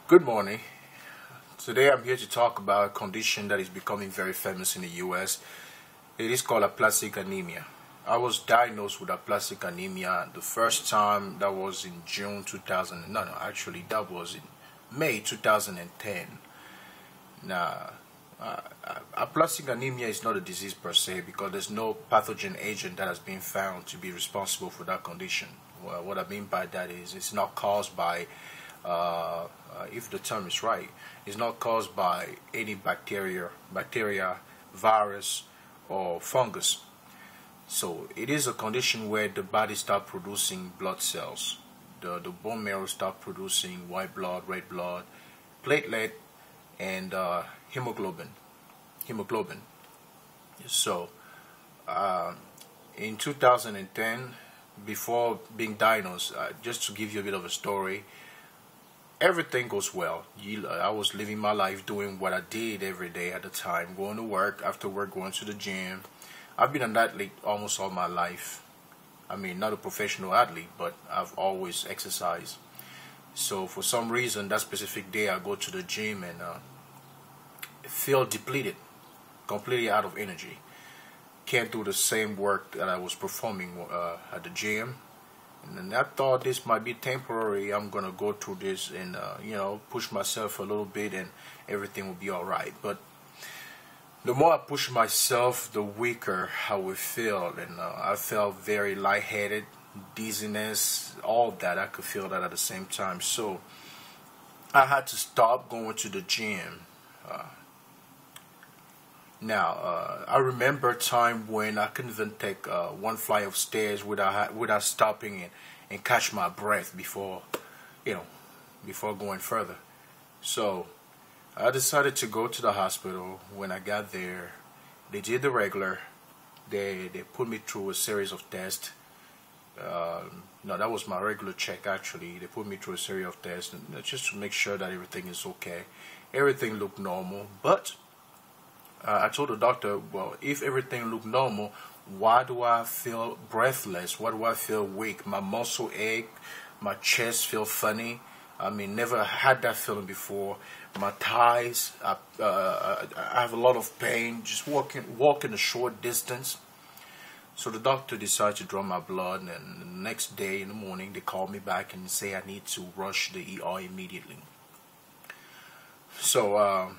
Good morning. Today I'm here to talk about a condition that is becoming very famous in the US. It is called aplastic anemia. I was diagnosed with aplastic anemia the first time. That was in June 2000. No, actually that was in May 2010. Now, aplastic anemia is not a disease per se because there's no pathogen agent that has been found to be responsible for that condition. Well, what I mean by that is it's not caused by if the term is right, it's not caused by any bacteria, virus, or fungus. So it is a condition where the body starts producing blood cells. The bone marrow starts producing white blood, red blood, platelet, and hemoglobin. Hemoglobin. So in 2010, before being diagnosed, just to give you a bit of a story, everything goes well. I was living my life doing what I did every day at the time, going to work, after work going to the gym. I've been an athlete almost all my life. I mean, not a professional athlete, but I've always exercised. So for some reason, that specific day I go to the gym and feel depleted, completely out of energy. Can't do the same work that I was performing at the gym. And I thought this might be temporary. I'm gonna go through this and push myself a little bit, and everything will be all right. But the more I push myself, the weaker I would feel, and I felt very lightheaded, dizziness, all that. I could feel that at the same time. So I had to stop going to the gym. I remember a time when I couldn't even take one flight of stairs without stopping and catch my breath before going further. So I decided to go to the hospital. When I got there, they did the regular. They put me through a series of tests. No, that was my regular check actually. They put me through a series of tests just to make sure that everything is okay. Everything looked normal, but I told the doctor, well, if everything looked normal, why do I feel breathless? Why do I feel weak? My muscle ache, my chest feel funny. I mean, never had that feeling before. My thighs, I have a lot of pain just walking a short distance. So the doctor decided to draw my blood, and the next day in the morning they called me back and say I need to rush the ER immediately. So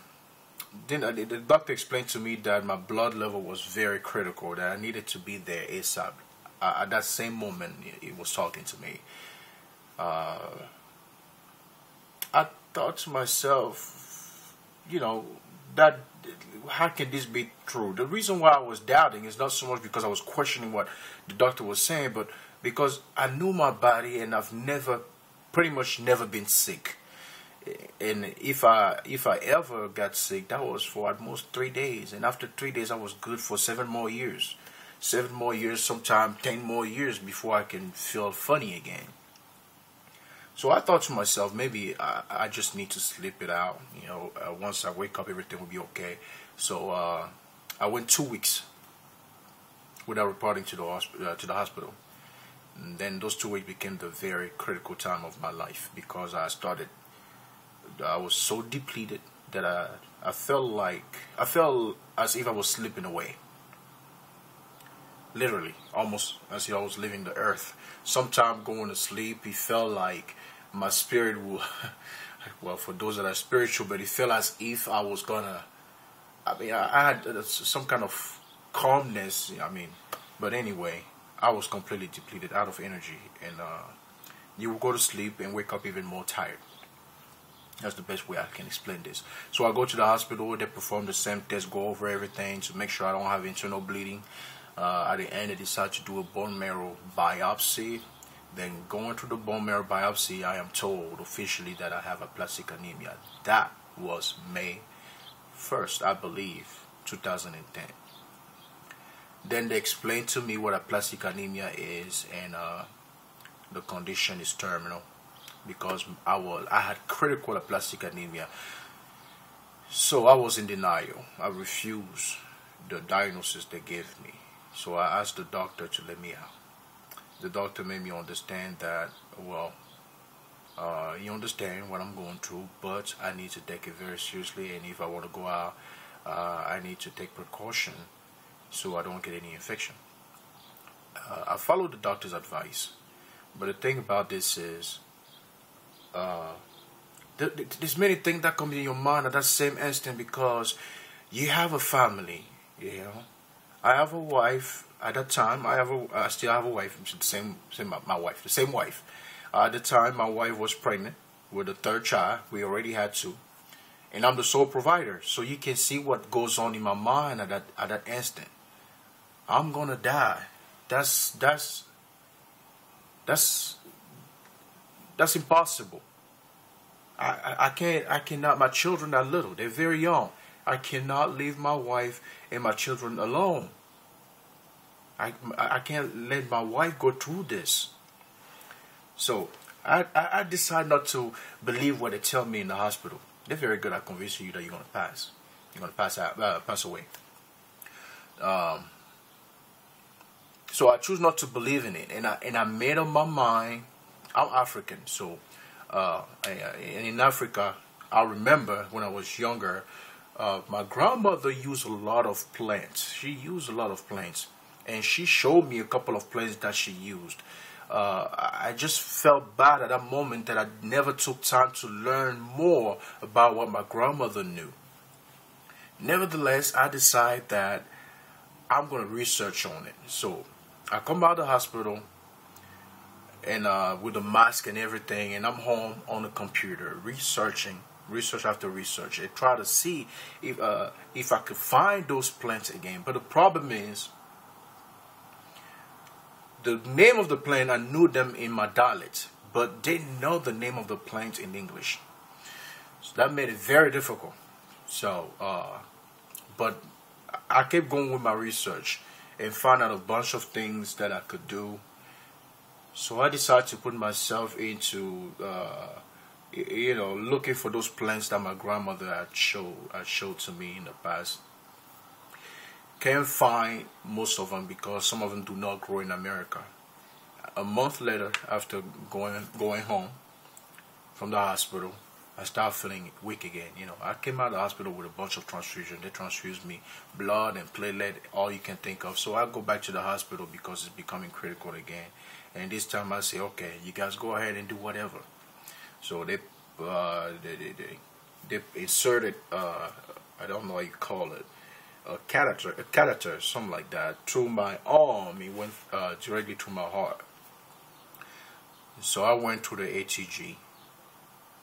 then the doctor explained to me that my blood level was very critical, that I needed to be there ASAP. At that same moment, he was talking to me. I thought to myself, that how can this be true? The reason why I was doubting is not so much because I was questioning what the doctor was saying, but because I knew my body and I've pretty much never been sick. And if I ever got sick, that was for at most 3 days, and after 3 days I was good for 7 more years, sometimes 10 more years before I can feel funny again. So I thought to myself, maybe I just need to sleep it out. Once I wake up, everything will be okay. So I went 2 weeks without reporting to the hospital. And then those 2 weeks became the very critical time of my life because I was so depleted that I felt as if I was slipping away. Literally, almost as if I was leaving the earth. Sometime going to sleep, it felt like my spirit will, well, for those that are spiritual, but it felt as if I was gonna, I had some kind of calmness, but anyway, I was completely depleted, out of energy, and you will go to sleep and wake up even more tired. That's the best way I can explain this. So I go to the hospital, they perform the same test, go over everything to make sure I don't have internal bleeding. At the end, they decide to do a bone marrow biopsy. Then going through the bone marrow biopsy, I am told officially that I have aplastic anemia. That was May 1st, I believe, 2010. Then they explained to me what aplastic anemia is, and the condition is terminal. Because I had critical aplastic anemia. So I was in denial. I refused the diagnosis they gave me. So I asked the doctor to let me out. The doctor made me understand that, well, you understand what I'm going through, but I need to take it very seriously. And if I want to go out, I need to take precaution so I don't get any infection. I followed the doctor's advice, but the thing about this is, there's many things that come in your mind at that same instant because you have a family. You know, I have a wife. At that time, I still have a wife. My wife, the same wife. At the time, my wife was pregnant with the third child. We already had two, and I'm the sole provider. So you can see what goes on in my mind at that instant. I'm gonna die. That's impossible. I cannot. My children are little. They're very young. I cannot leave my wife and my children alone. I can't let my wife go through this. So I decide not to believe what they tell me in the hospital. They're very good at convincing you that you're gonna pass. You're gonna pass away. So I choose not to believe in it, and I made up my mind. I'm African, so in Africa, I remember when I was younger, my grandmother used a lot of plants. She used a lot of plants, and she showed me a couple of plants that she used. I just felt bad at that moment that I never took time to learn more about what my grandmother knew. Nevertheless, I decided that I'm going to research on it. So I come out of the hospital and with a mask and everything, and I'm home on the computer research after research, and try to see if I could find those plants again. But the problem is, the name of the plant, I knew them in my dialect, but didn't know the name of the plant in English. So that made it very difficult. So, but I kept going with my research and found out a bunch of things that I could do. So I decided to put myself into, looking for those plants that my grandmother had showed to me in the past. Can't find most of them because some of them do not grow in America. A month later, after going home from the hospital, I started feeling weak again. I came out of the hospital with a bunch of transfusion. They transfused me blood and platelet, all you can think of. So I go back to the hospital because it's becoming critical again. And this time I say, okay, you guys go ahead and do whatever. So they inserted, I don't know how you call it, a catheter, something like that, through my arm. It went directly to my heart. So I went through the ATG.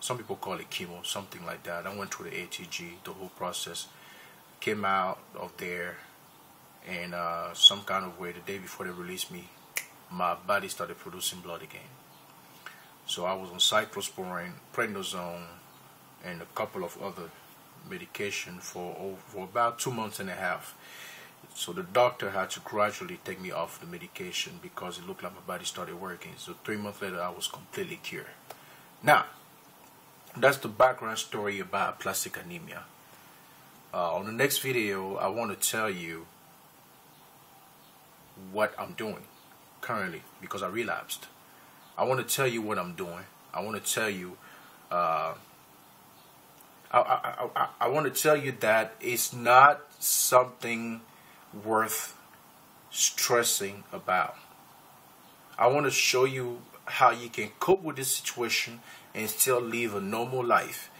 Some people call it chemo, something like that. I went through the ATG, the whole process. Came out of there, and some kind of way, the day before they released me, my body started producing blood again. So I was on cyclosporine, prednisone, and a couple of other medication for about 2 months and a half. So the doctor had to gradually take me off the medication because it looked like my body started working. So 3 months later, I was completely cured. Now, that's the background story about aplastic anemia. On the next video, I want to tell you what I'm doing currently because I relapsed. I want to tell you what I'm doing. I want to tell you I want to tell you that it's not something worth stressing about. I want to show you how you can cope with this situation and still live a normal life.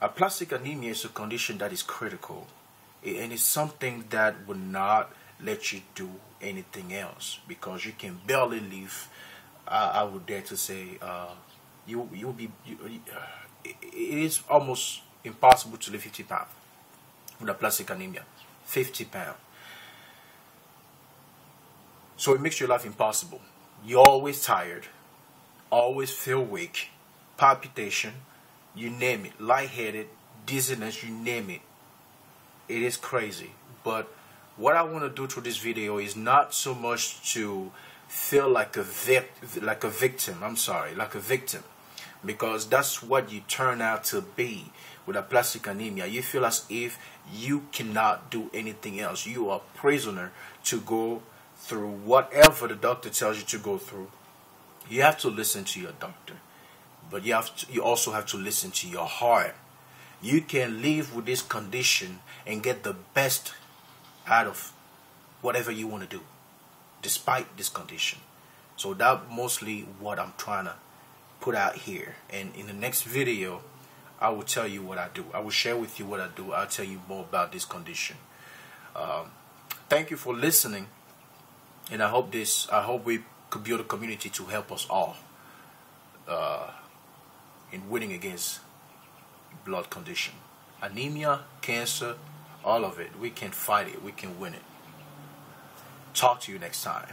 Aplastic anemia is a condition that is critical, and it's something that will not let you do anything else because you can barely live. I would dare to say it is almost impossible to live 50 pounds with aplastic anemia. 50 pounds. So it makes your life impossible. You're always tired, always feel weak, palpitation, you name it, lightheaded, dizziness, you name it. It is crazy. But what I want to do through this video is not so much to feel like a victim, because that's what you turn out to be with aplastic anemia. You feel as if you cannot do anything else. You are a prisoner to go through whatever the doctor tells you to go through. You have to listen to your doctor. but you also have to listen to your heart. You can live with this condition and get the best out of whatever you want to do despite this condition. So that mostly what I'm trying to put out here. And in the next video, I will tell you what I do. I will share with you what I do. I'll tell you more about this condition. Thank you for listening, and I hope we could build a community to help us all in winning against blood condition, anemia, cancer, all of it. We can fight it. We can win it. Talk to you next time.